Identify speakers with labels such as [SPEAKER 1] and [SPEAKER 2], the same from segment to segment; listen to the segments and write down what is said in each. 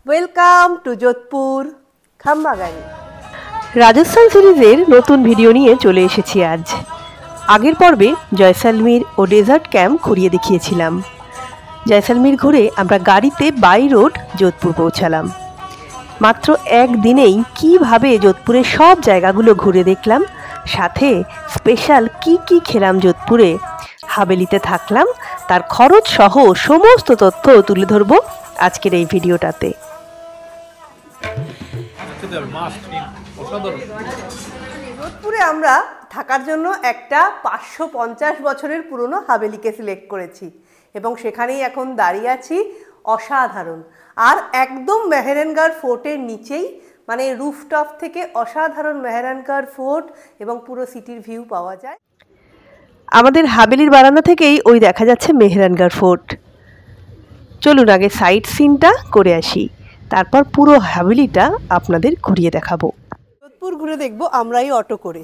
[SPEAKER 1] Welcome to Jodhpur খামবাগানি।
[SPEAKER 2] রাজস্থান সিরিজের নতুন ভিডিও নিয়ে চলে এসেছি আজ। আগের পর্বে জয়সালমীর ও ডেজার্ট ক্যাম্প ঘুরিয়ে দেখিয়েছিলাম। জয়সালমীর ঘুরে আমরা গাড়িতে বাই রোড যোধপুর পৌঁছালাম। মাত্র একদিনেই কিভাবে যোধপুরের সব জায়গাগুলো ঘুরে দেখলাম, সাথে স্পেশাল কি খেলাম যোধপুরে, হাভেলিতে থাকলাম, তার খরচ সহ সমস্ত তথ্য তুলে ধরব আজকের এই ভিডিওটাতে।
[SPEAKER 1] যোধপুরে আমরা থাকার জন্য একটা 550 বছরের পুরনো হাভেলিকে সিলেক্ট করেছি এবং সেখানেই এখন দাঁড়িয়ে আছি। অসাধারণ, আর একদম মেহরানগড় ফোর্টের নিচেই, মানে রুফটপ থেকে অসাধারণ মেহরানগড় ফোর্ট এবং পুরো সিটির ভিউ পাওয়া যায়।
[SPEAKER 2] আমাদের হাভেলির বারান্দা থেকেই ওই দেখা যাচ্ছে মেহরানগড় ফোর্ট। চলুন আগে সাইট সিনটা করে আসি, তারপর পুরো হাভেলিটা আপনাদের ঘুরিয়ে দেখাবো।
[SPEAKER 1] যোধপুর ঘুরে দেখবো আমরা এই অটো করে।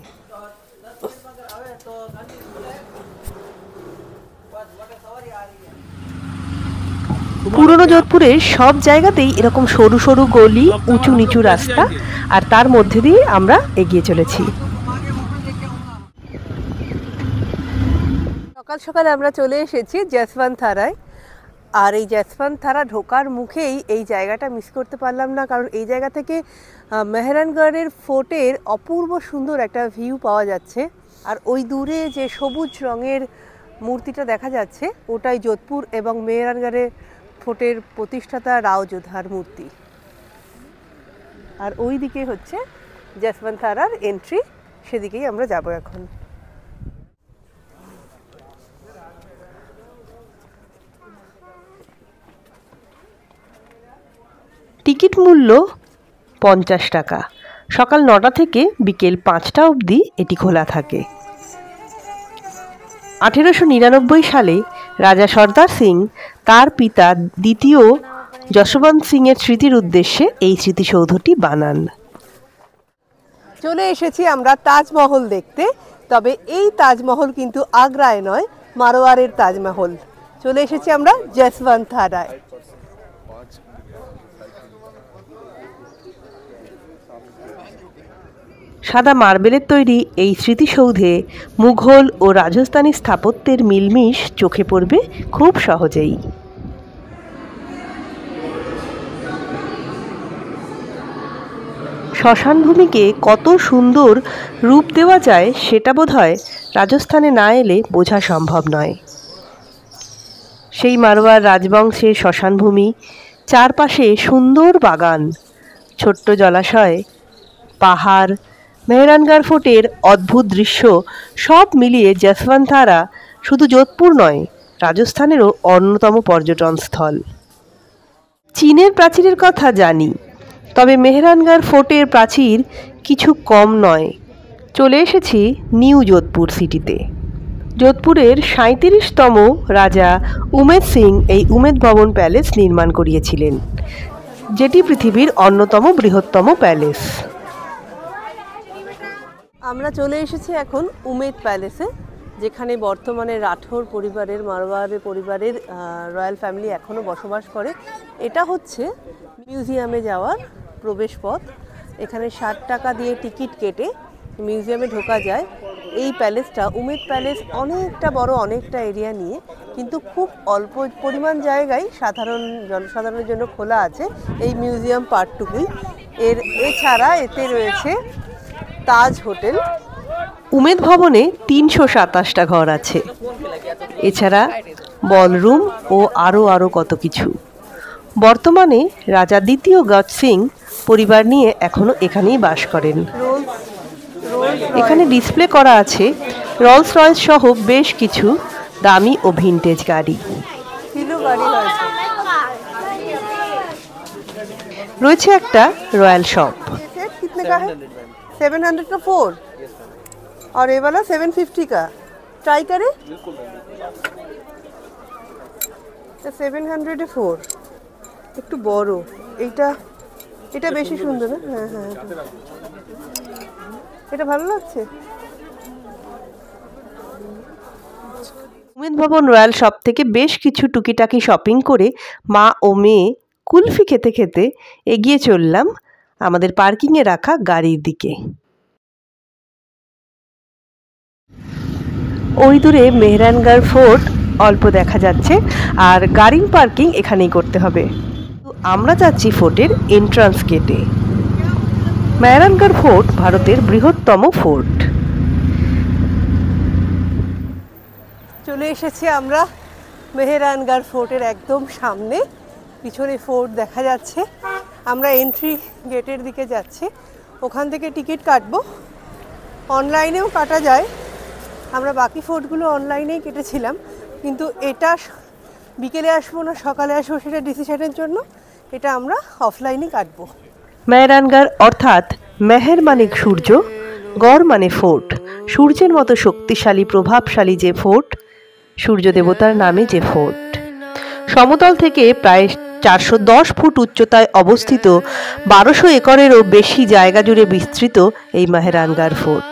[SPEAKER 2] পুরনো যোধপুরের সব জায়গাতেই এরকম সরু সরু গলি, উঁচু নিচু রাস্তা, আর তার মধ্যে দিয়ে আমরা এগিয়ে চলেছি।
[SPEAKER 1] সকাল সকাল আমরা চলে এসেছি যশবন্ত থারায়। আর এই যশবন্ত থারা ঢোকার মুখেই এই জায়গাটা মিস করতে পারলাম না, কারণ এই জায়গা থেকে মেহরানগড়ের ফোর্টের অপূর্ব সুন্দর একটা ভিউ পাওয়া যাচ্ছে। আর ওই দূরে যে সবুজ রঙের মূর্তিটা দেখা যাচ্ছে, ওটাই যোধপুর এবং মেহরানগড়ের ফোর্টের প্রতিষ্ঠাতা রাও যোধার মূর্তি। আর ওই দিকে হচ্ছে যশবন্ত থারার এন্ট্রি, সেদিকেই আমরা যাব এখন।
[SPEAKER 2] টিকিট মূল্য 50 টাকা। সকাল 9টা থেকে বিকেল 5টা অবধি এটি খোলা থাকে। 1899 সালে রাজা সর্দার সিং তার পিতা দ্বিতীয় যশবন্ত সিংয়ের স্মৃতির উদ্দেশ্যে এই স্মৃতিসৌধটি বানান।
[SPEAKER 1] চলে এসেছি আমরা তাজমহল দেখতে, তবে এই তাজমহল কিন্তু আগ্রায় নয়, মারোয়ারের তাজমহল। চলে এসেছি আমরা যশবন্ত থারায়।
[SPEAKER 2] সাদা মার্বেলের তৈরি এই স্মৃতিসৌধে মুঘল ও রাজস্থানী স্থাপত্যের মিলমিশ চোখে পড়বে খুব সহজেই। শ্মশান ভূমিকে কত সুন্দর রূপ দেওয়া যায় সেটা বোধহয় রাজস্থানে না এলে বোঝা সম্ভব নয়। সেই মারওয়ার রাজবংশের শ্মশানভূমি, চারপাশে সুন্দর বাগান, ছোট্ট জলাশয়, পাহাড়, মেহরানগড় ফোর্টের অদ্ভুত দৃশ্য, সব মিলিয়ে যশবন্ত থারা শুধু যোধপুর নয়, রাজস্থানেরও অন্যতম পর্যটন স্থল। চীনের প্রাচীরের কথা জানি, তবে মেহরানগড় ফোর্টের প্রাচীর কিছু কম নয়। চলে এসেছি নিউ যোধপুর সিটিতে। যোধপুরের 37তম রাজা উমেদ সিং এই উমেদ ভবন প্যালেস নির্মাণ করিয়েছিলেন, যেটি পৃথিবীর অন্যতম বৃহত্তম প্যালেস।
[SPEAKER 1] আমরা চলে এসেছি এখন উমেদ প্যালেসে, যেখানে বর্তমানে রাঠোর পরিবারের, মারওয়ারের পরিবারের রয়্যাল ফ্যামিলি এখনও বসবাস করে। এটা হচ্ছে মিউজিয়ামে যাওয়ার প্রবেশ পথ। এখানে 60 টাকা দিয়ে টিকিট কেটে মিউজিয়ামে ঢোকা যায়। এই প্যালেসটা, উমেদ প্যালেস, অনেকটা বড়, অনেকটা এরিয়া নিয়ে, কিন্তু খুব অল্প পরিমাণ জায়গায় জনসাধারণের জন্য খোলা আছে এই মিউজিয়াম পার্টটুকুই। এছাড়া এতে রয়েছে তাজ হোটেল।
[SPEAKER 2] উমেদ ভবনে 327টা ঘর আছে, এছাড়া বলরুম ও আরও কত কিছু। বর্তমানে রাজা দ্বিতীয় গজ সিং পরিবার নিয়ে এখনো এখানেই বাস করেন। এখানে ডিসপ্লে করা আছে রোলস রয়েস সহ বেশ কিছু দামি ও ভিনটেজ গাড়ি। রয়েছে একটা রয়্যাল শপ।
[SPEAKER 1] 700 का 4 और ये वाला 750 का। ट्राई करें। 700 এ 4, একটু বড়। এটা বেশি সুন্দর না? হ্যাঁ, এটা ভালো লাগছে।
[SPEAKER 2] উমেদ ভবন রয়্যাল শপ থেকে বেশ কিছু টুকিটাকি শপিং করে মা ও মেয়ে কুলফি খেতে খেতে এগিয়ে চললাম আমাদের পার্কিংয়ে রাখা গাড়ির দিকে। ওই দূরে মেহরানগড় ফোর্ট অল্প দেখা যাচ্ছে, আর গাড়ির পার্কিং এখানেই করতে হবে। আমরা যাচ্ছি ফোর্টের এন্ট্রান্স গেটে। মেহরানগড় ফোর্ট ভারতের বৃহত্তম ফোর্ট।
[SPEAKER 1] চলে এসেছি আমরা মেহরানগড় ফোর্টের একদম সামনে। পিছনে ফোর্ট দেখা যাচ্ছে। আমরা এন্ট্রি গেটের দিকে যাচ্ছি, ওখান থেকে টিকিট কাটবো। অনলাইনেও কাটা যায়, আমরা বাকি ফোর্টগুলো অনলাইনেই কেটেছিলাম, কিন্তু এটা বিকেলে আসবো না সকালে আসবো সেটা ডিসিশনের জন্য এটা আমরা অফলাইনে কাটবো।
[SPEAKER 2] মেহরানগড় অর্থাৎ মেহের মানে সূর্য, গড় মানে ফোর্ট। সূর্যের মতো শক্তিশালী প্রভাবশালী যে ফোর্ট, সূর্য দেবতার নামে যে ফোর্ট। সমতল থেকে প্রায় 410 ফুট উচ্চতায় অবস্থিত 1200 একরেরও বেশি জায়গা জুড়ে বিস্তৃত এই মেহরানগড় ফোর্ট।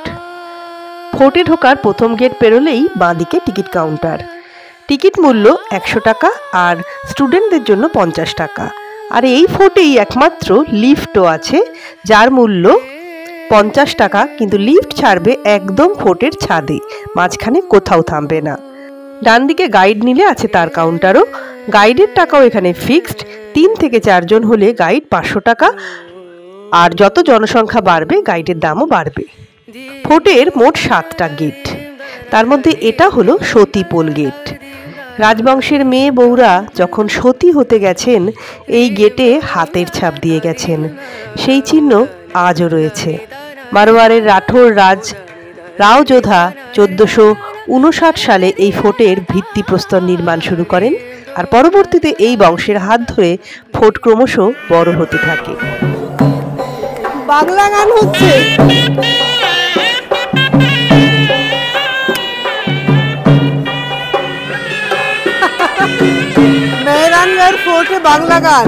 [SPEAKER 2] ফোর্টে ঢোকার প্রথম গেট পেরোলেই বাঁদিকে টিকিট কাউন্টার। টিকিট মূল্য 100 টাকা আর স্টুডেন্টদের জন্য 50 টাকা। আর এই ফোর্টেই একমাত্র লিফটও আছে, যার মূল্য 50 টাকা, কিন্তু লিফট ছাড়বে একদম ফোর্টের ছাদে, মাঝখানে কোথাও থামবে না। ডান দিকে গাইড নিলে আছে তার কাউন্টারও। গাইডের টাকাও এখানে ফিক্সড। 3 থেকে 4 জন হলে গাইড 500 টাকা, আর যত জনসংখ্যা বাড়বে গাইডের দামও বাড়বে। ফোর্টের মোট 7টা গেট, তার মধ্যে এটা হলো সতীপোল গেট। রাজবংশের মেয়ে বউরা যখন সতী হতে গেছেন এই গেটে হাতের ছাপ দিয়ে গেছেন, সেই চিহ্ন আজও রয়েছে। মারওয়ারের রাঠোর রাজ রাওযোধা 1459 সালে এই ফোর্টের ভিত্তিপ্রস্তর নির্মাণ শুরু করেন, আর পরবর্তীতে এই বংশের হাত ধরে ফোর্ট ক্রমশ বড় হতে থাকে।
[SPEAKER 1] বাংলা গান হচ্ছে। মেহরানগড় ফোর্টে বাংলা গান।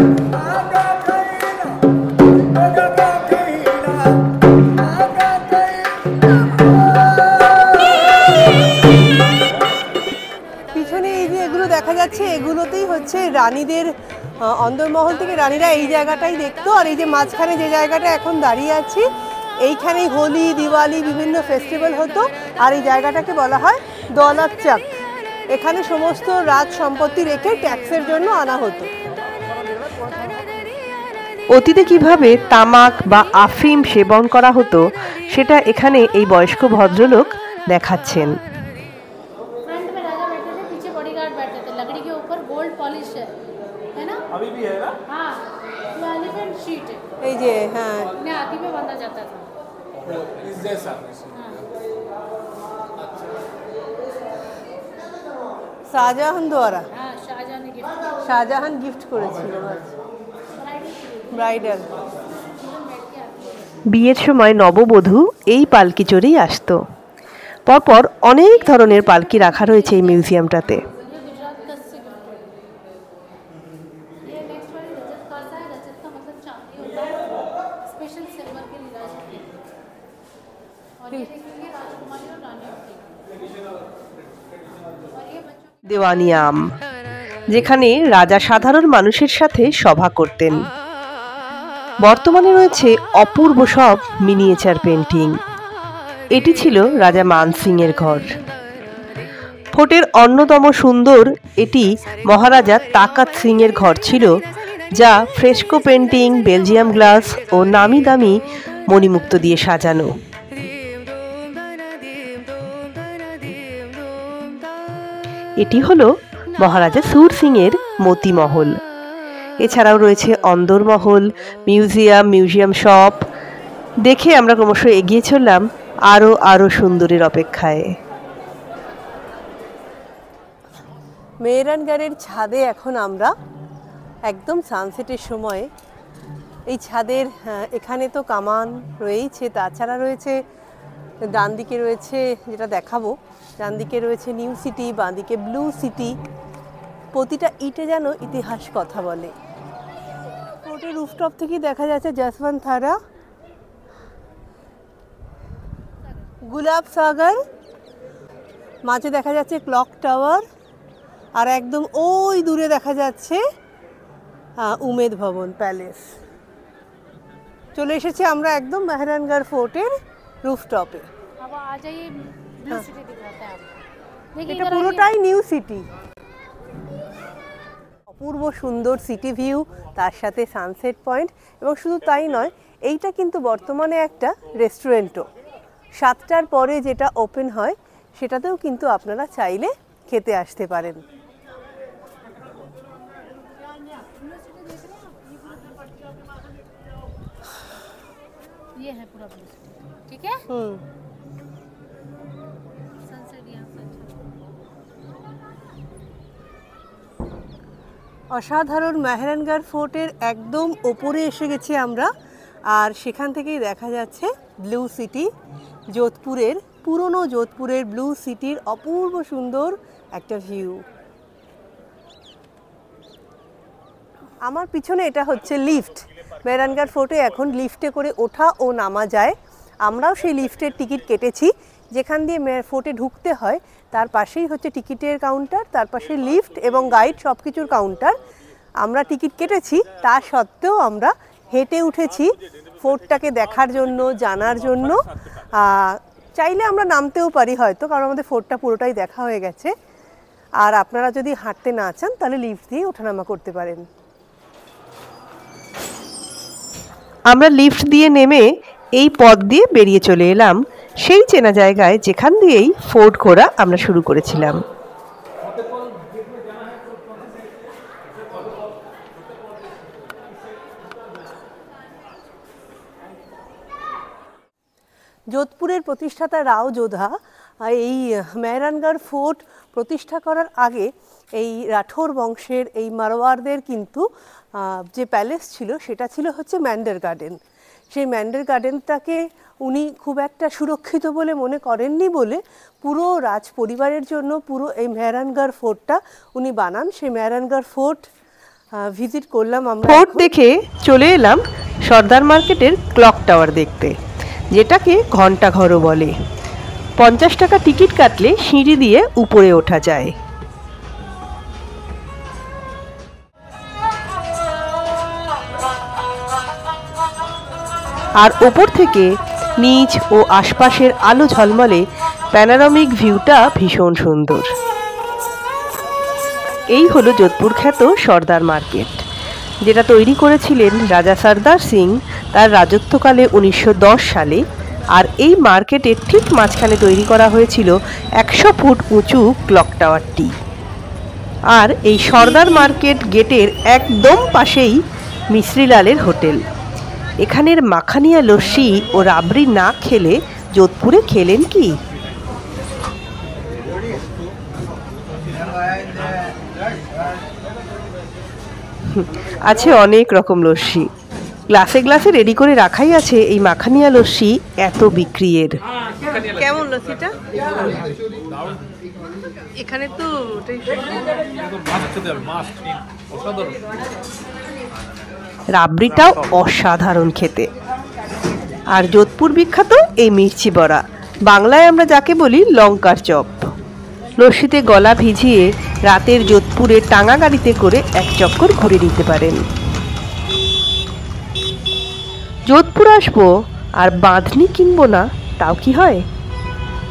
[SPEAKER 1] পিছনে এই যে এগুলো দেখা যাচ্ছে, এগুলোতেই হচ্ছে রানীদের অন্দরমহল থেকে রানীরা এই জায়গাটাই দেখতো। আর এই যে মাঝখানে যে জায়গাটা এখন দাঁড়িয়ে আছি, এইখানেই হোলি, দিওয়ালি, বিভিন্ন ফেস্টিভ্যাল হতো। আর এই জায়গাটাকে বলা হয় দৌলত চক। এখানে সমস্ত রাজ সম্পত্তি রেখে ট্যাক্সের জন্য আনা হতো।
[SPEAKER 2] অতীতে কিভাবে তামাক বা আফিম সেবন করা হতো সেটা এখানে এই বয়স্ক ভদ্রলোক দেখাচ্ছেন।
[SPEAKER 1] এই যে হ্যাঁ, শাহজাহান দ্বারা, শাহজাহান গিফট করেছিল ব্রাইডাল।
[SPEAKER 2] বিয়ের সময় নববধূ এই পালকি চড়েই আসতো। পরপর অনেক ধরনের পালকি রাখা রয়েছে এই মিউজিয়ামটাতে। দেওয়ানিয়াম, যেখানে রাজা সাধারণ মানুষের সাথে সভা করতেন। বর্তমানে রয়েছে অপূর্ব সব মিনিয়েচার পেন্টিং। এটি ছিল রাজা মান সিং এর ঘর। ফোর্টের অন্যতম সুন্দর এটি মহারাজা তাকাত সিং এর ঘর ছিল, যা ফ্রেস্কো পেন্টিং, বেলজিয়াম গ্লাস ও নামি দামি মণিমুক্ত দিয়ে সাজানো। এটি হলো মহারাজা সুর সিং এর মতি মহল। এছাড়াও রয়েছে অন্দরমহল, মিউজিয়াম শপ। দেখে আমরা ক্রমশ এগিয়ে চললাম আরো সুন্দরের অপেক্ষায়।
[SPEAKER 1] মেহরানগড়ের ছাদে এখন আমরা একদম সানসেটের সময়। এই ছাদের এখানে তো কামান রয়েছে, তাছাড়া রয়েছে ডান দিকে রয়েছে, যেটা দেখাবো, ডান দিকে রয়েছে নিউ সিটি, বাঁ দিকে ব্লু সিটি। প্রতিটা ইটে যেন ইতিহাস কথা বলে। ফোর্টের রুফটপ থেকেই দেখা যাচ্ছে যশবন্ত থারা, গুলাব সাগর, মাঝে দেখা যাচ্ছে ক্লক টাওয়ার, আর একদম ওই দূরে দেখা যাচ্ছে উমেদ ভবন প্যালেস। চলে এসেছি আমরা একদম মেহরানগড় ফোর্টের রুফটপে। এটা পুরোটাই নিউ সিটি, অপূর্ব সুন্দর সিটি ভিউ, তার সাথে সানসেট পয়েন্ট। এবং শুধু তাই নয়, এইটা কিন্তু বর্তমানে একটা রেস্টুরেন্টও। 7টার পরে যেটা ওপেন হয় সেটাতেও কিন্তু আপনারা চাইলে খেতে আসতে পারেন। অসাধারণ মেহরানগড় ফোর্টের একদম ওপরে এসে গেছি আমরা, আর সেখান থেকেই দেখা যাচ্ছে ব্লু সিটি, যোধপুরের পুরনো যোধপুরের ব্লু সিটির অপূর্ব সুন্দর একটা ভিউ। আমার পিছনে এটা হচ্ছে লিফট। মেহরানগড় ফোর্টে এখন লিফটে করে ওঠা ও নামা যায়। আমরাও সেই লিফটের টিকিট কেটেছি। যেখান দিয়ে ফোর্টে ঢুকতে হয় তার পাশেই হচ্ছে টিকিটের কাউন্টার, তার পাশে লিফট এবং গাইড সব কিছুর কাউন্টার। আমরা টিকিট কেটেছি, তা সত্ত্বেও আমরা হেঁটে উঠেছি ফোর্টটাকে দেখার জন্য, জানার জন্য। চাইলে আমরা নামতেও পারি হয়তো, কারণ আমাদের ফোর্টটা পুরোটাই দেখা হয়ে গেছে। আর আপনারা যদি হাঁটতে না চান তাহলে লিফট দিয়ে ওঠানামা করতে পারেন।
[SPEAKER 2] আমরা লিফট দিয়ে নেমে এই পথ দিয়ে বেরিয়ে চলে এলাম সেই চেনা জায়গায় যেখান দিয়েই ফোর্ট ঘোরা আমরা শুরু করেছিলাম।
[SPEAKER 1] যোধপুরের প্রতিষ্ঠাতা রাও যোধা এই মেহরানগড় ফোর্ট প্রতিষ্ঠা করার আগে এই রাঠোর বংশের এই মারওয়ারদের কিন্তু যে প্যালেস ছিল সেটা ছিল হচ্ছে ম্যান্ডার গার্ডেন। সেই ম্যান্ডার গার্ডেনটাকে উনি খুব একটা সুরক্ষিত বলে মনে করেননি বলে পুরো রাজ পরিবারের জন্য পুরো এই মেহরানগড় ফোর্টটা উনি বানান। সেই মেহরানগড় ফোর্ট ভিজিট করলাম আমরা।
[SPEAKER 2] ফোর্ট দেখে চলে এলাম সর্দার মার্কেটের ক্লক টাওয়ার দেখতে, যেটাকে ঘণ্টাঘরও বলে। 50 টাকা টিকিট কাটলে সিঁড়ি দিয়ে উপরে ওঠা যায়। আর ওপর থেকে নিচ ও আশপাশের আলো ঝলমলে প্যানোরামিক ভিউটা ভীষণ সুন্দর। এই হলো যোধপুর খ্যাত সর্দার মার্কেট, যেটা তৈরি করেছিলেন রাজা সর্দার সিং তার রাজত্বকালে 1910 সালে। আর এই মার্কেটের ঠিক মাঝখানে তৈরি করা হয়েছিল 100 ফুট উঁচু ক্লক টাওয়ারটি। আর এই সর্দার মার্কেট গেটের একদম পাশেই মিশ্রিলালের হোটেল। এখানের মাখানিয়া লস্যি ও রাবড়ি না খেলে যোধপুরে খেলেন কি? আছে অনেক রকম লস্যি, গ্লাসে গ্লাসে রেডি করে রাখাই আছে এই মাখানিয়া লস্যি, এত বিক্রির।
[SPEAKER 1] কেমন লস্যিটা? এখানে তো
[SPEAKER 2] রাবড়িটাও অসাধারণ খেতে। আর যোধপুর বিখ্যাত এই মির্চি বড়া, বাংলায় আমরা যাকে বলি লঙ্কার চপ। লস্যিতে গলা ভিজিয়ে রাতের যোধপুরে টাঙা গাড়িতে করে এক চক্কর ঘুরে নিতে পারেন। যোধপুর আসবো আর বাঁধনি কিনবো না, তাও কি হয়?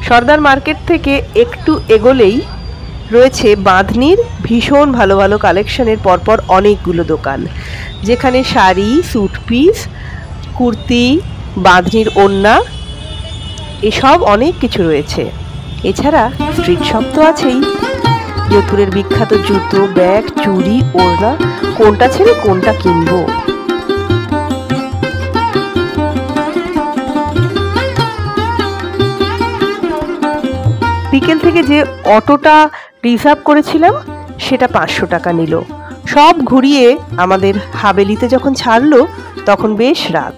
[SPEAKER 2] সর্দার মার্কেট থেকে একটু এগোলেই রয়েছে বাঁধনির ভীষণ ভালো ভালো কালেকশনের পরপর অনেকগুলো দোকান, যেখানে শাড়ি, স্যুট পিস, কুর্তি, বাঁধনির ওড়না, এসব অনেক কিছু রয়েছে। এছাড়া স্ট্রিট শপ তো আছেই। যোধপুরের বিখ্যাত জুতো, ব্যাগ, চুড়ি, ওড়না, কোনটা ছেড়ে কোনটা কিনবো। বিকেল থেকে যে অটোটা রিজার্ভ করেছিলাম সেটা 500 টাকা নিল। সব ঘুরিয়ে আমাদের হাভেলিতে যখন ছাড়লো তখন বেশ রাত।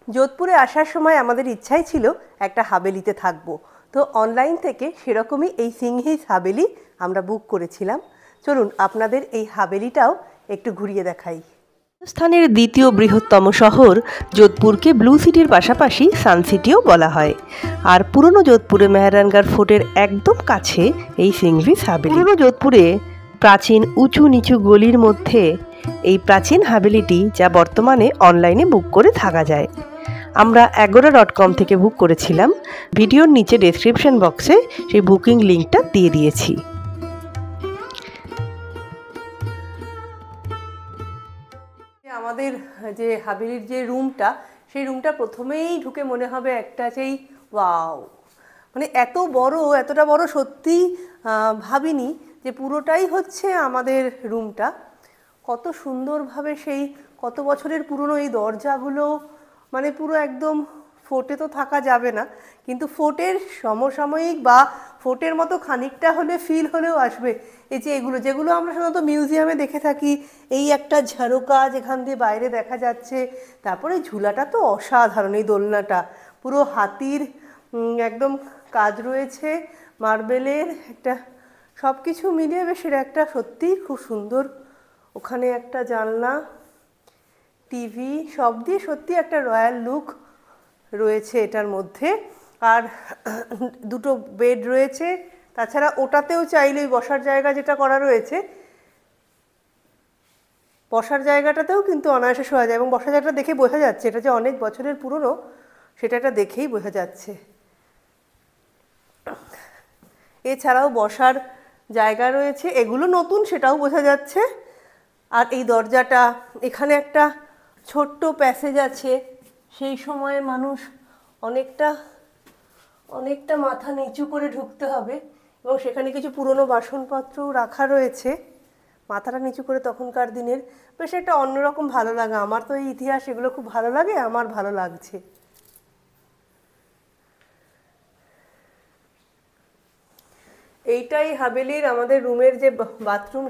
[SPEAKER 1] যোধপুরে আসার সময় আমাদের ইচ্ছাই ছিল একটা হাভেলিতে থাকবো, তো অনলাইন থেকে সেরকমই এই সিংহিস হাভেলি আমরা বুক করেছিলাম। চলুন আপনাদের এই হাভেলিটাও একটু ঘুরিয়ে দেখাই।
[SPEAKER 2] রাজস্থানের দ্বিতীয় বৃহত্তম শহর যোধপুরকে ব্লু সিটির পাশাপাশি সানসিটিও বলা হয়। আর পুরনো যোধপুরে মেহরানগড় ফোর্টের একদম কাছে এই সিংহিস হাভেলি। পুরনো যোধপুরে প্রাচীন উঁচু নিচু গলির মধ্যে এই প্রাচীন হাভেলিটি, যা বর্তমানে অনলাইনে বুক করে থাকা যায়। আমরা agora.com থেকে বুক করেছিলাম। ভিডিওর নিচে ডেসক্রিপশন বক্সে সেই বুকিং লিঙ্কটা দিয়ে দিয়েছি।
[SPEAKER 1] আমাদের যে হাভেলির যে রুমটা, সেই রুমটা প্রথমেই ঢুকে মনে হবে একটা সেই ওয়াও, মানে এত বড়, এতটা বড় সত্যি ভাবিনি যে পুরোটাই হচ্ছে আমাদের রুমটা। কত সুন্দরভাবে সেই কত বছরের পুরনো এই দরজাগুলো, মানে পুরো একদম ফোর্টে তো থাকা যাবে না, কিন্তু ফোর্টের সমসাময়িক বা ফোর্টের মতো খানিকটা হলে ফিল হলেও আসবে। এই যে এগুলো, যেগুলো আমরা সাধারণত মিউজিয়ামে দেখে থাকি, এই একটা ঝারকা যেখান দিয়ে বাইরে দেখা যাচ্ছে, তারপরে ঝুলাটা তো অসাধারণ, এই দোলনাটা পুরো হাতির একদম কাজ রয়েছে, মার্বেলের একটা, সব কিছু মিলিয়ে বেশ একটা সত্যিই খুব সুন্দর। ওখানে একটা জানলা, টিভি, সব দিয়ে সত্যি একটা রয়্যাল লুক রয়েছে এটার মধ্যে। আর দুটো বেড রয়েছে, তাছাড়া ওটাতেও চাইলেই বসার জায়গা যেটা করা রয়েছে, বসার জায়গাটাতেও কিন্তু অনায়াসে শোয়া যায়, এবং বসার জায়গাটা দেখে বোঝা যাচ্ছে এটা যে অনেক বছরের পুরনো, সেটা একটা দেখেই বোঝা যাচ্ছে। এছাড়াও বসার জায়গা রয়েছে, এগুলো নতুন সেটাও বোঝা যাচ্ছে। আর এই দরজাটা, এখানে একটা ছোট্ট প্যাসেজ আছে, সেই সময়ে মানুষ অনেকটা মাথা নিচু করে ঢুকতে হবে, এবং সেখানে কিছু পুরনো বাসনপত্র রাখা রয়েছে, মাথাটা নিচু করে তখনকার দিনের, বেশ একটা অন্যরকম ভালো লাগে। আমার তো এই ইতিহাস এগুলো খুব ভালো লাগে, আমার ভালো লাগছে। এইটাই হাভেলির আমাদের রুমের যে বাথরুম,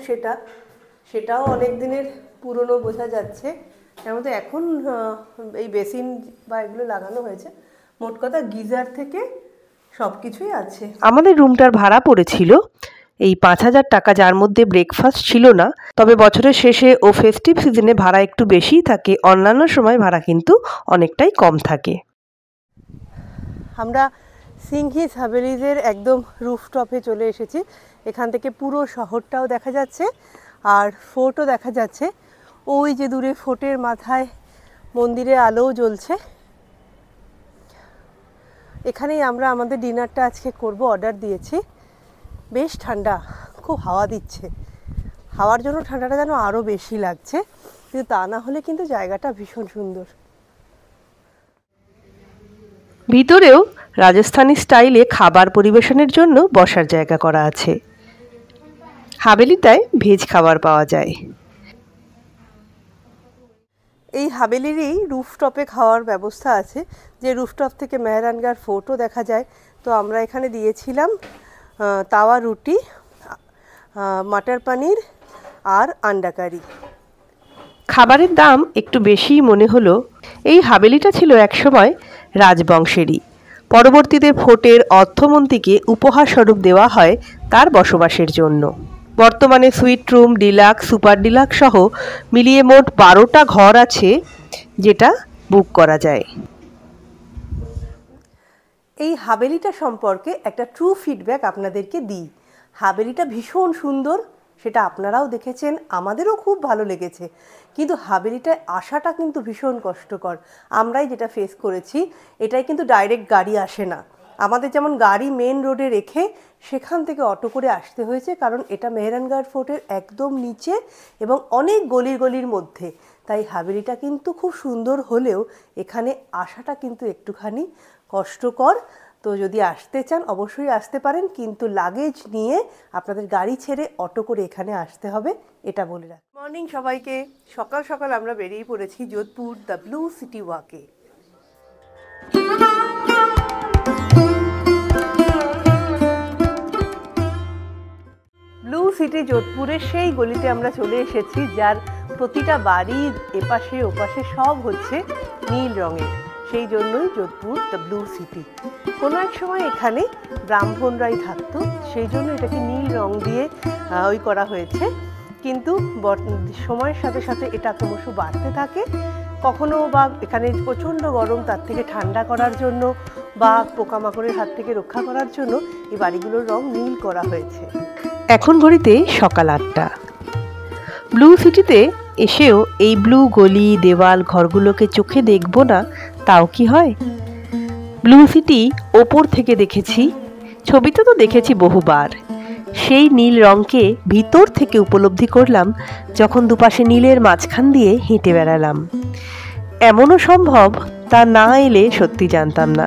[SPEAKER 1] সেটাও অনেক দিনের পুরনো বোঝা যাচ্ছে। এর মধ্যে এখন এই বেসিন বা এগুলো লাগানো হয়েছে। মোট কথা গিজার থেকে সব কিছুই আছে।
[SPEAKER 2] আমাদের রুমটার ভাড়া পড়েছিল এই 5,000 টাকা, যার মধ্যে ব্রেকফাস্ট ছিল না। তবে বছরের শেষে ও ফেস্টিভ সিজনে ভাড়া একটু বেশিই থাকে, অন্যান্য সময় ভাড়া কিন্তু অনেকটাই কম থাকে।
[SPEAKER 1] আমরা সিংহিস হাভেলিজের একদম রুফটপে চলে এসেছি। এখান থেকে পুরো শহরটাও দেখা যাচ্ছে আর ফোর্টও দেখা যাচ্ছে। ওই যে দূরে ফোর্টের মাথায় মন্দিরে আলোও জ্বলছে। এখানেই আমরা আমাদের ডিনারটা আজকে করব, অর্ডার দিয়েছি। বেশ ঠান্ডা, খুব হাওয়া দিচ্ছে, হাওয়ার জন্য ঠান্ডাটা যেন আরও বেশি লাগছে, কিন্তু তা না হলে কিন্তু জায়গাটা ভীষণ সুন্দর।
[SPEAKER 2] ভিতরেও রাজস্থানী স্টাইলে খাবার পরিবেশনের জন্য বসার জায়গা করা আছে। হাভেলিটায় ভেজ খাবার পাওয়া যায়।
[SPEAKER 1] এই হাভেলিরই রুফটপে খাওয়ার ব্যবস্থা আছে, যে রুফটপ থেকে মেহরানগড় ফোর্টও দেখা যায়। তো আমরা এখানে দিয়েছিলাম তাওয়া রুটি, মাটার পনির আর আন্ডা কারি।
[SPEAKER 2] খাবারের দাম একটু বেশিই মনে হলো। এই হাভেলিটা ছিল একসময় রাজবংশেরই। পরবর্তীতে ফোর্টের অর্থমন্ত্রীকে উপহার স্বরূপ দেওয়া হয় তার বসবাসের জন্য। বর্তমানে sweet room, deluxe, super deluxe সহ মিলিয়ে মোট 12টা ঘর আছে, যেটা বুক করা যায়।
[SPEAKER 1] এই হাভেলিটা সম্পর্কে একটা ট্রু ফিডব্যাক আপনাদেরকে দিই। হাভেলিটা ভীষণ সুন্দর, সেটা আপনারাও দেখেছেন, আমাদেরও খুব ভালো লেগেছে। কিন্তু হাভেলিটায় আসাটা কিন্তু ভীষণ কষ্টকর। আমরাই যেটা ফেস করেছি, এটাই কিন্তু ডাইরেক্ট গাড়ি আসে না। আমাদের যেমন গাড়ি মেন রোডে রেখে সেখান থেকে অটো করে আসতে হয়েছে, কারণ এটা মেহরানগড় ফোর্টের একদম নিচে এবং অনেক গলির মধ্যে। তাই হাভেলিটা কিন্তু খুব সুন্দর হলেও এখানে আসাটা কিন্তু একটুখানি কষ্টকর। তো যদি আসতে চান অবশ্যই আসতে পারেন, কিন্তু লাগেজ নিয়ে আপনাদের গাড়ি ছেড়ে অটো করে এখানে আসতে হবে, এটা বলে রাখ। মর্নিং সবাইকে। সকাল সকাল আমরা বেরিয়ে পড়েছি যোধপুর দ্য ব্লু সিটি ওয়াকে। ব্লু সিটি যোধপুরের সেই গলিতে আমরা চলে এসেছি, যার প্রতিটা বাড়ির এপাশে ওপাশে সব হচ্ছে নীল রঙের। সেই জন্যই যোধপুর দ্য ব্লু সিটি। কোনো এক সময় এখানে ব্রাহ্মণরাই থাকতো, সেই জন্য এটাকে নীল রং দিয়ে করা হয়েছে। কিন্তু সময়ের সাথে সাথে এটা ক্রমশ বাড়তে থাকে। কখনো বা এখানে প্রচণ্ড গরম, তার থেকে ঠান্ডা করার জন্য বা পোকামাকড়ের হাত থেকে রক্ষা করার জন্য এই বাড়িগুলোর রং নীল করা হয়েছে।
[SPEAKER 2] এখন ঘড়িতে সকাল 8টা। ব্লু সিটিতে এসেও এই ব্লু গলি দেওয়াল ঘরগুলোকে চোখে দেখব না তাও কি হয়? ব্লু সিটি ওপর থেকে দেখেছি, ছবিতে তো দেখেছি বহুবার। সেই নীল রঙকে ভিতর থেকে উপলব্ধি করলাম যখন দুপাশে নীলের মাঝখান দিয়ে হেঁটে বেড়ালাম। এমনও সম্ভব তা না এলে সত্যি জানতাম না।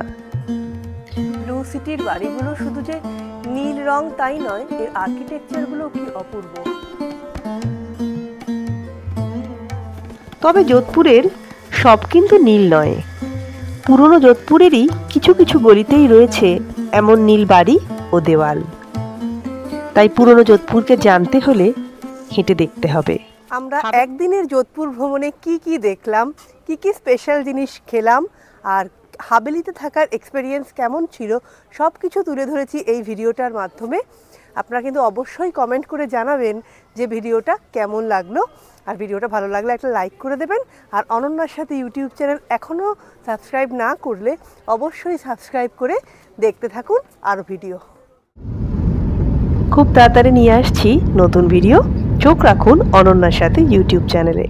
[SPEAKER 1] ব্লু সিটির বাড়িগুলো শুধু যে নীল রং তাই নয়, এর আর্কিটেকচারগুলো কি অপূর্ব।
[SPEAKER 2] তবে যোধপুরের সব কিন্তু নীল নয়। পুরনো যোধপুরেরই কিছু কিছু গলিতেই রয়েছে এমন নীল বাড়ি ও দেওয়াল। তাই পুরনো যোধপুরকে জানতে হলে হেঁটে দেখতে হবে।
[SPEAKER 1] আমরা একদিনের যোধপুর ভ্রমণে কি কি দেখলাম, কি কি স্পেশাল জিনিস খেলাম, আর হাভেলিতে থাকার এক্সপেরিয়েন্স কেমন ছিল, সব কিছু তুলে ধরেছি এই ভিডিওটার মাধ্যমে। আপনারা কিন্তু অবশ্যই কমেন্ট করে জানাবেন যে ভিডিওটা কেমন লাগলো। আর ভিডিওটা ভালো লাগলে একটা লাইক করে দেবেন। আর অনন্যার সাথে ইউটিউব চ্যানেল এখনও সাবস্ক্রাইব না করলে অবশ্যই সাবস্ক্রাইব করে দেখতে থাকুন আরও ভিডিও।
[SPEAKER 2] খুব তাড়াতাড়ি নিয়ে আসছি নতুন ভিডিও। চোখ রাখুন অনন্যার সাথে ইউটিউব চ্যানেলে।